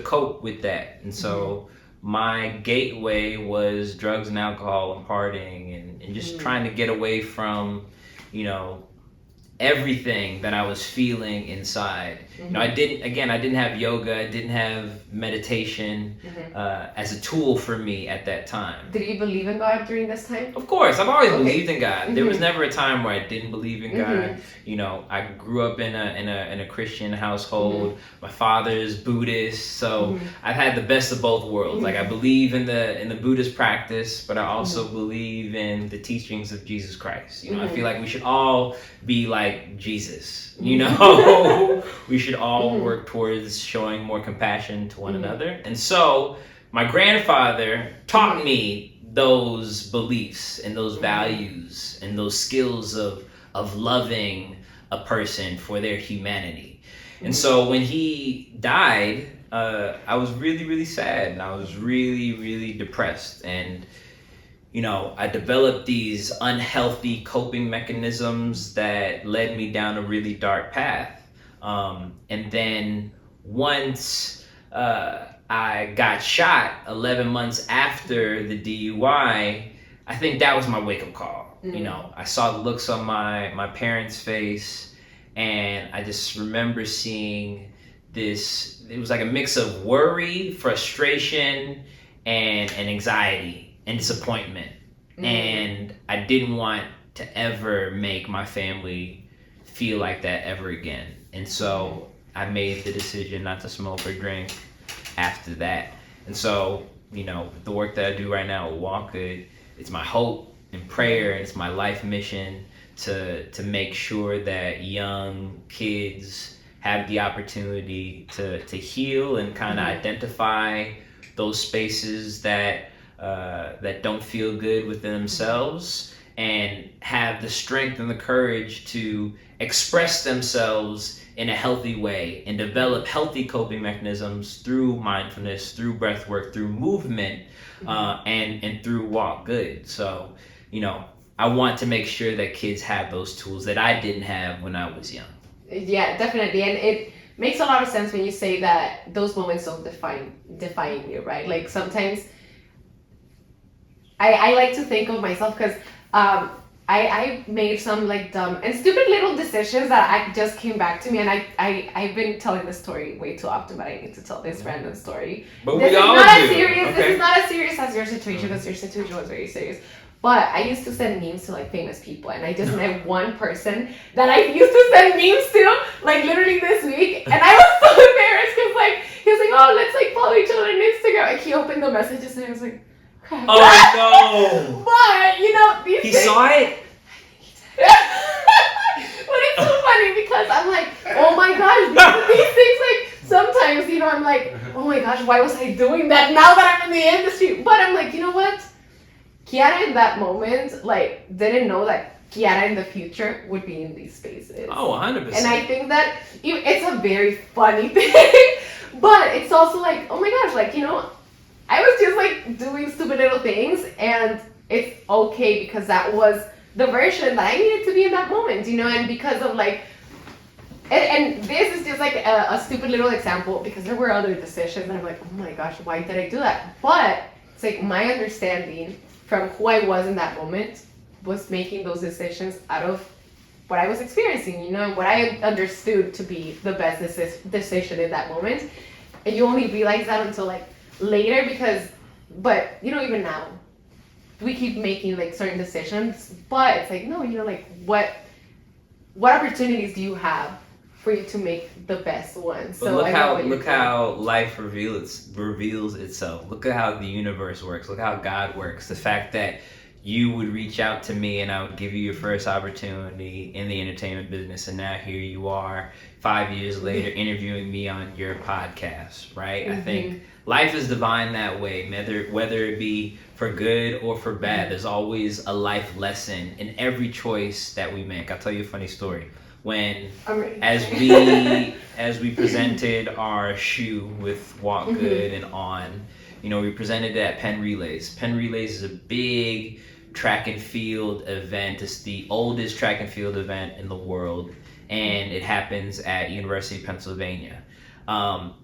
S2: cope with that. And so my gateway was drugs and alcohol and partying and just trying to get away from, everything that I was feeling inside. I didn't have yoga, I didn't have meditation as a tool for me at that time.
S1: Did you believe in God during this time?
S2: Of course, I've always believed in God. There was never a time where I didn't believe in God. I grew up in a Christian household. My father's Buddhist, so I've had the best of both worlds. Like I believe in the Buddhist practice, but I also believe in the teachings of Jesus Christ. I feel like we should all be like Jesus, we should all work towards showing more compassion to one another. And so my grandfather taught me those beliefs and those values and those skills of loving a person for their humanity. And so when he died, I was really, really sad, and I was really, really depressed. And I developed these unhealthy coping mechanisms that led me down a really dark path. And then once I got shot 11 months after the DUI, I think that was my wake-up call. I saw the looks on my parents' face, and I just remember seeing this. It was like a mix of worry, frustration, and anxiety and disappointment. And I didn't want to ever make my family feel like that ever again. And so I made the decision not to smoke or drink after that. And so, the work that I do right now at WalkGood, it's my hope and prayer, and it's my life mission to make sure that young kids have the opportunity to heal and kind of identify those spaces that don't feel good within themselves, and have the strength and the courage to express themselves in a healthy way and develop healthy coping mechanisms through mindfulness, through breath work, through movement, and through WalkGood. So, I want to make sure that kids have those tools that I didn't have when I was young.
S1: Yeah, definitely. And it makes a lot of sense when you say that those moments don't define you, right? Like sometimes I like to think of myself because I made some like dumb and stupid little decisions that I just came back to me, and I've been telling this story way too often, but I need to tell this random story.
S2: But
S1: this
S2: we
S1: is
S2: all
S1: not
S2: do.
S1: as serious.
S2: Okay.
S1: This is not as serious as your situation, because your situation was very serious. But I used to send memes to like famous people, and I just met one person that I used to send memes to, like literally this week, and I was so embarrassed because like he was like, "Oh, let's like follow each other on Instagram." Like he opened the messages and I was like, "Crap."
S2: Oh no!
S1: But these
S2: He
S1: things,
S2: saw it?
S1: but it's so funny because I'm like, oh my gosh, these things like sometimes, I'm like, oh my gosh, why was I doing that now that I'm in the industry? But I'm like, you know what? Kiara in that moment, like, didn't know that Kiara in the future would be in these spaces.
S2: Oh, 100%.
S1: And I think that it's a very funny thing, but it's also like, oh my gosh, like, I was just like doing stupid little things, and it's okay because that was the version that I needed to be in that moment, and because of like, and this is just like a stupid little example because there were other decisions and I'm like, oh my gosh, why did I do that? But it's like my understanding from who I was in that moment was making those decisions out of what I was experiencing, and what I understood to be the best decision in that moment. And you only realize that until like later but even now, we keep making like certain decisions, but it's like, no, like what opportunities do you have for you to make the best ones?
S2: But look how life reveals itself. Look at how the universe works. Look how God works. The fact that you would reach out to me and I would give you your first opportunity in the entertainment business, and now here you are 5 years later interviewing me on your podcast, right? I think life is divine that way, whether it be for good or for bad. There's always a life lesson in every choice that we make. I'll tell you a funny story. When as we presented our shoe with WalkGood and On, we presented it at Penn Relays. Penn Relays is a big track and field event. It's the oldest track and field event in the world, and it happens at University of Pennsylvania.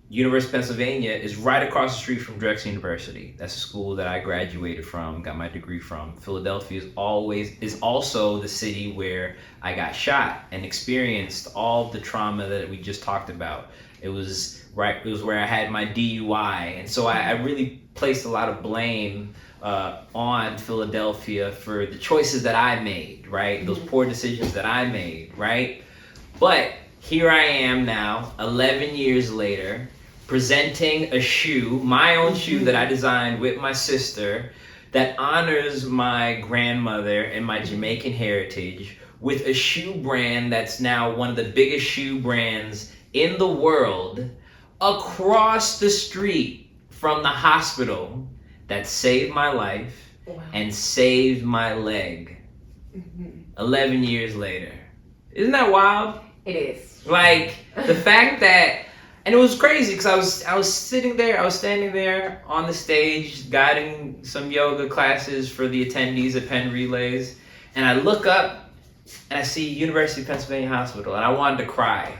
S2: University of Pennsylvania is right across the street from Drexel University. That's a school that I graduated from, got my degree from. Philadelphia is also the city where I got shot and experienced all the trauma that we just talked about. It was where I had my DUI, and so I really placed a lot of blame on Philadelphia for the choices that I made, right? Those poor decisions that I made, right? But here I am now, 11 years later, presenting a shoe, my own shoe that I designed with my sister, that honors my grandmother and my Jamaican heritage, with a shoe brand that's now one of the biggest shoe brands in the world, across the street from the hospital that saved my life and saved my leg. 11 years later. Isn't that wild?
S1: It is.
S2: Like, the fact that, and it was crazy because I was standing there on the stage guiding some yoga classes for the attendees at Penn Relays, and I look up and I see University of Pennsylvania Hospital, and I wanted to cry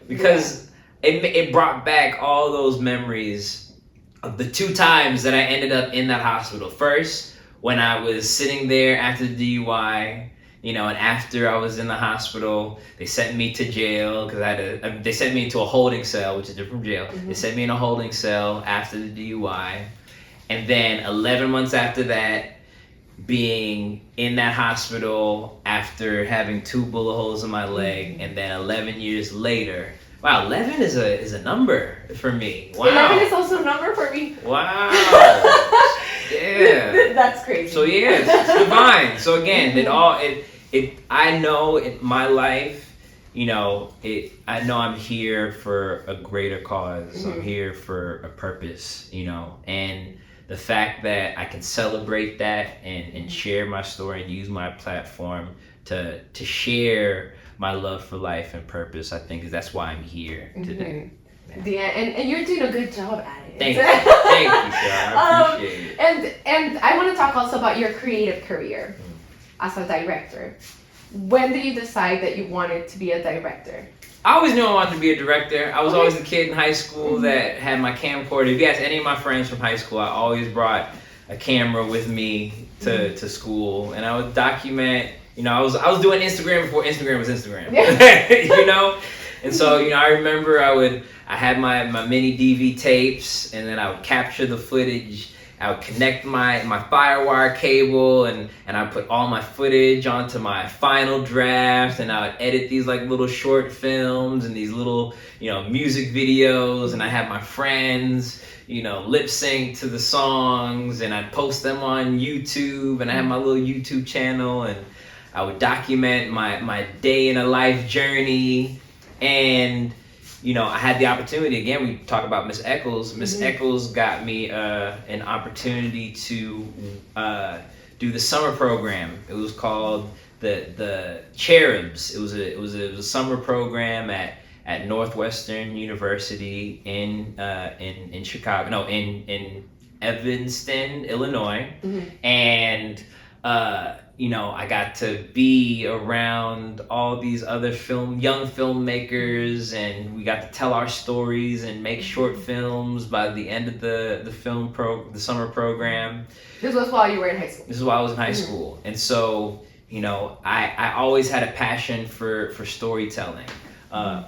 S2: because it brought back all those memories of the 2 times that I ended up in that hospital. First, when I was sitting there after the DUI, and after I was in the hospital, they sent me to jail because they sent me into a holding cell, which is different from jail. They sent me in a holding cell after the DUI. And then 11 months after that, being in that hospital after having 2 bullet holes in my leg, and then 11 years later. Wow, 11 is a number for me. Wow.
S1: 11 is also a number for me.
S2: Wow. Yeah.
S1: That's crazy.
S2: So yeah, it's divine. So again, I know in my life, I know I'm here for a greater cause. I'm here for a purpose, and the fact that I can celebrate that and share my story and use my platform to share my love for life and purpose, I think that's why I'm here today.
S1: Yeah, and you're doing a good job at it.
S2: Thank you, Sheryl. I appreciate it.
S1: And I want to talk also about your creative career as a director. When did you decide that you wanted to be a director?
S2: I always knew I wanted to be a director. I was always the kid in high school that had my camcorder. If you ask any of my friends from high school, I always brought a camera with me to school, and I would document. I was doing Instagram before Instagram was Instagram. And so I remember I had my mini DV tapes, and then I would capture the footage. I would connect my FireWire cable, and I would put all my footage onto my final draft, and I would edit these like little short films and these little music videos, and I had my friends lip sync to the songs, and I'd post them on YouTube, and I had my little YouTube channel, and I would document my day in a life journey. And I had the opportunity, again, we talk about Miss Eccles. Miss Eccles got me an opportunity to do the summer program. It was called the Cherubs. It was a summer program at Northwestern University in Chicago. No, in Evanston, Illinois. And I got to be around all these other young filmmakers, and we got to tell our stories and make short films by the end of the summer program.
S1: This was while you were in high school?
S2: This is while I was in high school. And so, I always had a passion for storytelling.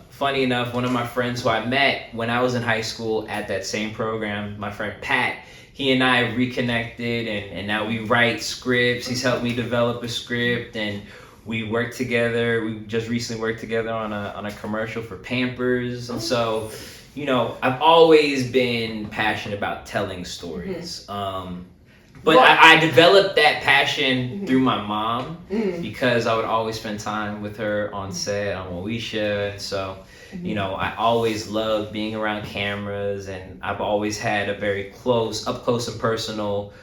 S2: Funny enough, one of my friends who I met when I was in high school at that same program, my friend Pat, he and I reconnected, and now we write scripts. He's helped me develop a script, and we work together. We just recently worked together on a commercial for Pampers. And so, I've always been passionate about telling stories. But I developed that passion through my mom because I would always spend time with her on set on Moesha. And so, I always loved being around cameras, and I've always had a very up close and personal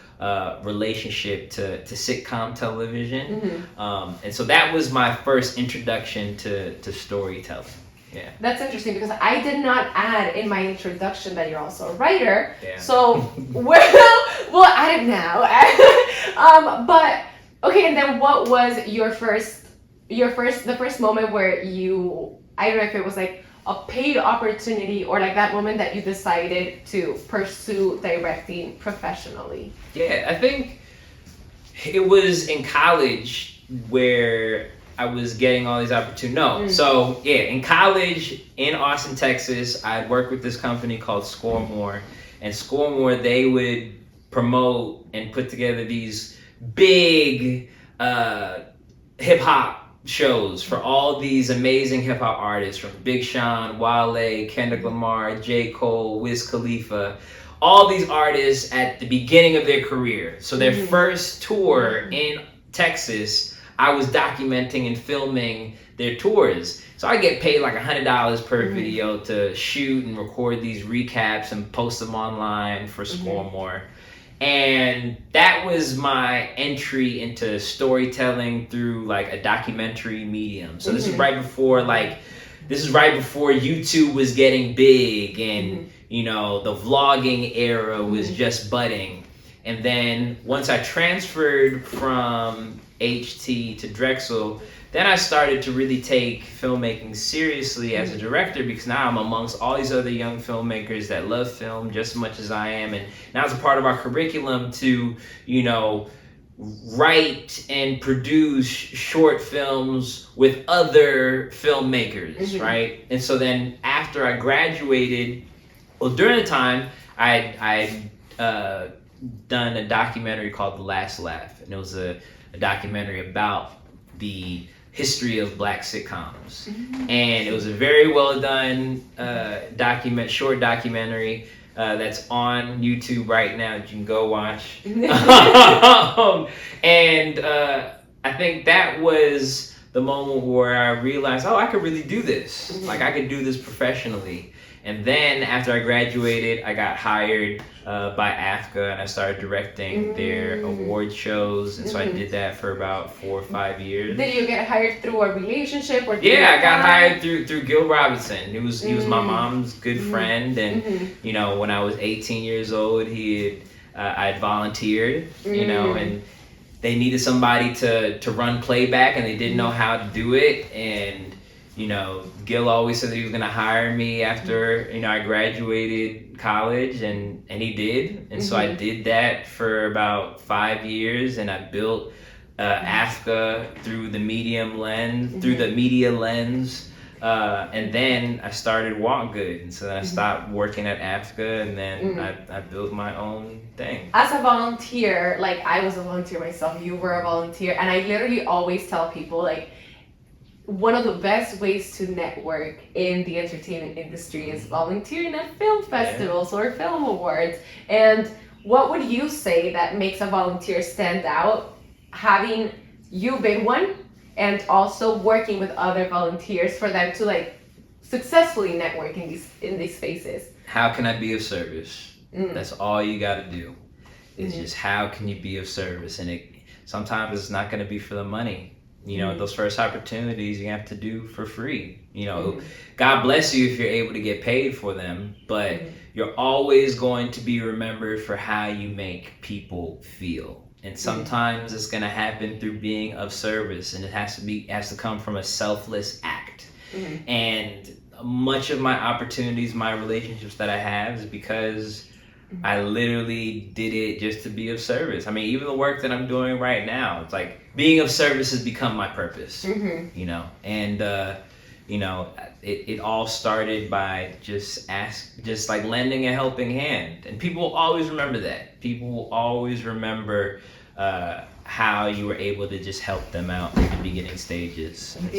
S2: relationship to sitcom television. And so that was my first introduction to storytelling. Yeah.
S1: That's interesting because I did not add in my introduction that you're also a writer.
S2: Yeah.
S1: So we'll add it now. But okay, and then what was the first moment where I don't know if it was like a paid opportunity or like that moment that you decided to pursue directing professionally?
S2: Yeah, I think it was in college where I was getting all these opportunities. So yeah, in college in Austin, Texas, I worked with this company called Score More, and Score More, they would promote and put together these big hip hop shows for all these amazing hip hop artists, from Big Sean, Wale, Kendrick Lamar, J. Cole, Wiz Khalifa. All these artists at the beginning of their career. So their first tour in Texas, I was documenting and filming their tours. So I get paid like $100 per video to shoot and record these recaps and post them online for Score More. And that was my entry into storytelling through like a documentary medium. So this is right before YouTube was getting big, and the vlogging era was just budding. And then once I transferred from HT to Drexel, then I started to really take filmmaking seriously as a director, because now I'm amongst all these other young filmmakers that love film just as much as I am. And now it's a part of our curriculum to, write and produce short films with other filmmakers, right? And so then after I graduated, well, during the time, I done a documentary called The Last Laugh, and it was a documentary about the history of Black sitcoms, and it was a very well done short documentary that's on YouTube right now that you can go watch. And I think that was the moment where I realized, oh, I could really do this. Like, I could do this professionally. And then after I graduated, I got hired by AFCA, and I started directing their award shows. And so I did that for about 4 or 5 years.
S1: Did you get hired through a relationship? Or
S2: Yeah, I got hired through Gil Robinson. He was my mom's good friend, and you know, when I was 18 years old, I had volunteered, you know, and they needed somebody to run playback, and they didn't know how to do it, and you know, Gil always said that he was gonna hire me after, you know, I graduated college, and he did. And so I did that for about 5 years, and I built AFCA through the media lens. And then I started WalkGood, and so then I stopped working at AFCA, and then I built my own thing.
S1: As a volunteer, like I was a volunteer myself, you were a volunteer, and I literally always tell people, like, one of the best ways to network in the entertainment industry is volunteering at film festivals or film awards. And what would you say that makes a volunteer stand out, having you been one and also working with other volunteers for them to like successfully network in these spaces?
S2: How can I be of service? That's all you got to do. It's just, how can you be of service? And sometimes it's not going to be for the money. You know, those first opportunities you have to do for free. You know, God bless you if you're able to get paid for them, but you're always going to be remembered for how you make people feel. And sometimes it's going to happen through being of service, and it has to come from a selfless act. And much of my opportunities, my relationships that I have is because I literally did it just to be of service. I mean, even the work that I'm doing right now, it's like being of service has become my purpose, you know, and, you know, it all started by just like lending a helping hand. And people will always remember that. People will always remember how you were able to just help them out in the beginning stages. And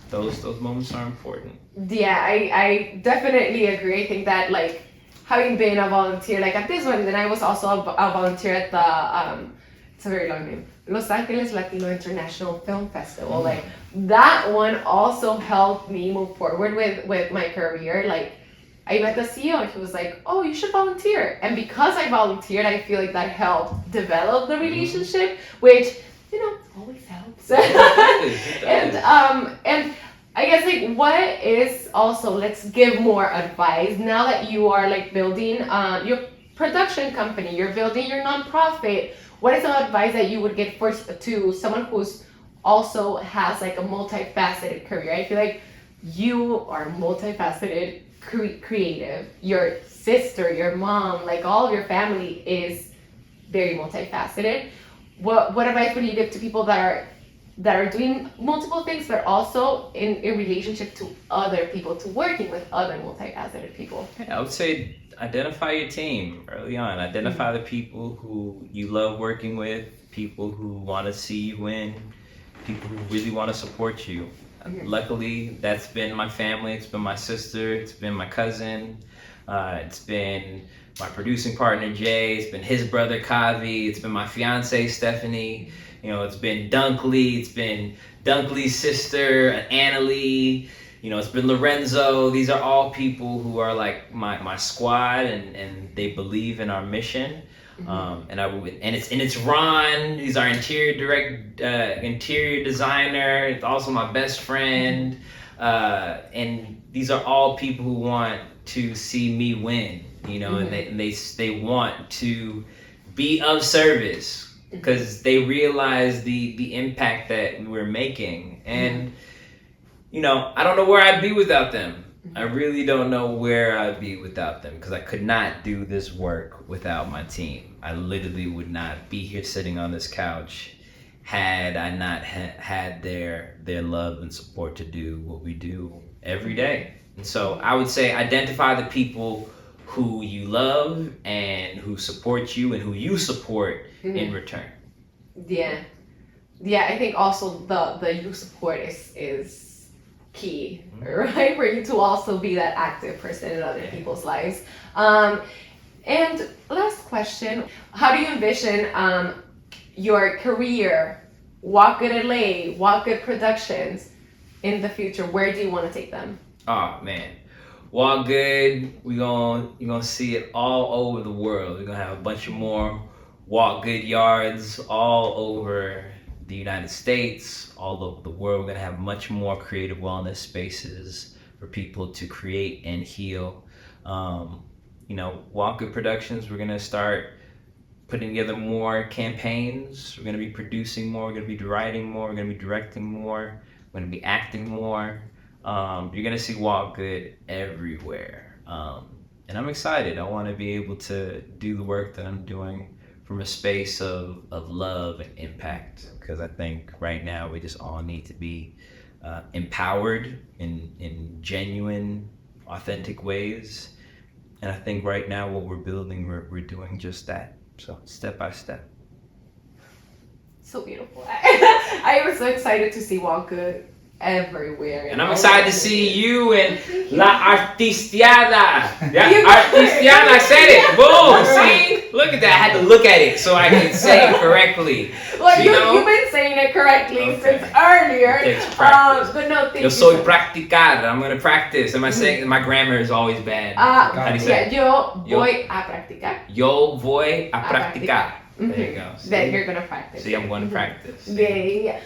S2: so those moments are important.
S1: Yeah, I definitely agree. I think that, like, having been a volunteer, like at this one, then I was also a volunteer at the, it's a very long name, Los Angeles Latino International Film Festival. Like, that one also helped me move forward with my career. Like, I met the CEO, and he was like, oh, you should volunteer. And because I volunteered, I feel like that helped develop the relationship, which, you know, always helps. And I guess, like, what is also, let's give more advice now that you are like building your production company, you're building your nonprofit. What is some advice that you would give to someone who's also has like a multifaceted career? I feel like you are multifaceted, creative. Your sister, your mom, like all of your family is very multifaceted. What advice would you give to people that are doing multiple things, but also in relationship to other people, to working with other multifaceted people?
S2: I would say identify your team early on. Identify the people who you love working with, people who want to see you win, people who really want to support you. Luckily, that's been my family. It's been my sister. It's been my cousin. It's been my producing partner, Jay. It's been his brother, Kavi. It's been my fiance, Stephanie. You know, it's been Dunkley. It's been Dunkley's sister, Annalie. You know, it's been Lorenzo. These are all people who are like my squad, and they believe in our mission. And it's Ron. He's our interior designer. It's also my best friend. And these are all people who want to see me win. You know, and they want to be of service because they realize the impact that we're making. And you know, I don't know where I'd be without them. I really don't know where I'd be without them, because I could not do this work without my team. I literally would not be here sitting on this couch had I not had their love and support to do what we do every day. And so I would say identify the people who you love and who supports you and who you support in return.
S1: Yeah. Yeah, I think also the you support is key, right? For you to also be that active person in other people's lives. And last question, how do you envision your career, WalkGood LA, WalkGood Productions in the future? Where do you want to take them?
S2: Oh man, WalkGood, you're gonna see it all over the world. We're gonna have a bunch of more WalkGood yards all over the United States, all over the world. We're gonna have much more creative wellness spaces for people to create and heal. WalkGood Productions, we're gonna start putting together more campaigns. We're gonna be producing more. We're gonna be writing more. We're gonna be directing more. We're gonna be acting more. You're gonna see WalkGood everywhere, and I'm excited. I want to be able to do the work that I'm doing from a space of love and impact, because I think right now we just all need to be empowered in genuine, authentic ways. And I think right now what we're building, we're doing just that. So step by step.
S1: So beautiful. I am so excited to see WalkGood everywhere.
S2: And I'm excited to see you and La Artisteada. Yeah, Artisteada, I said it. Boom, see? Look at that. I had to look at it so I could say it correctly.
S1: Well, you've been saying it correctly since earlier.
S2: It's practice.
S1: But no, thank
S2: Yo
S1: you.
S2: soy practicar. I'm going to practice. Am I saying my grammar is always bad? How do you say it?
S1: Yo voy a practicar.
S2: Yo voy a practicar. There you go. See?
S1: Then you're going to practice.
S2: See, I'm going to practice.
S1: Yeah.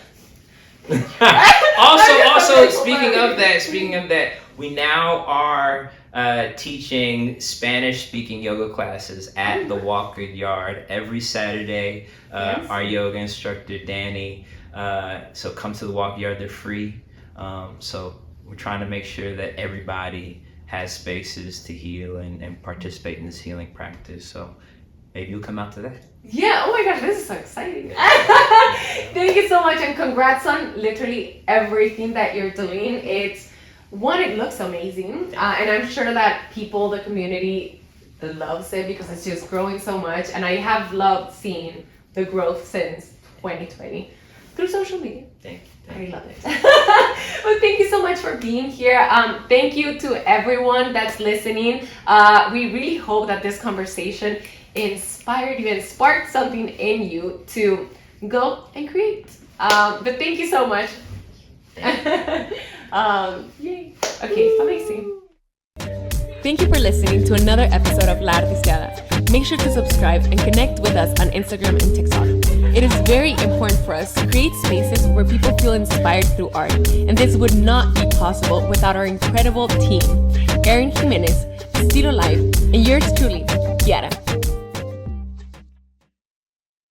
S2: also speaking of that, we now are teaching Spanish speaking yoga classes at the WalkGood Yard every Saturday.
S1: Yes.
S2: Our yoga instructor Danny, so come to the WalkGood Yard, they're free. So we're trying to make sure that everybody has spaces to heal and participate in this healing practice. So maybe you'll come out to that.
S1: Yeah, oh my gosh, this is so exciting. Thank you so much, and congrats on literally everything that you're doing. It looks amazing, and I'm sure that people, the community, loves it because it's just growing so much, and I have loved seeing the growth since 2020 through social media.
S2: Thank you.
S1: I love it. Well, thank you so much for being here. Thank you to everyone that's listening. We really hope that this conversation inspired you and sparked something in you to go and create. But thank you so much. Yay. Okay, it's amazing.
S3: Thank you for listening to another episode of La Artisteada. Make sure to subscribe and connect with us on Instagram and TikTok. It is very important for us to create spaces where people feel inspired through art, and this would not be possible without our incredible team, Erin Jimenez, Estilo Life, and yours truly, Kiara.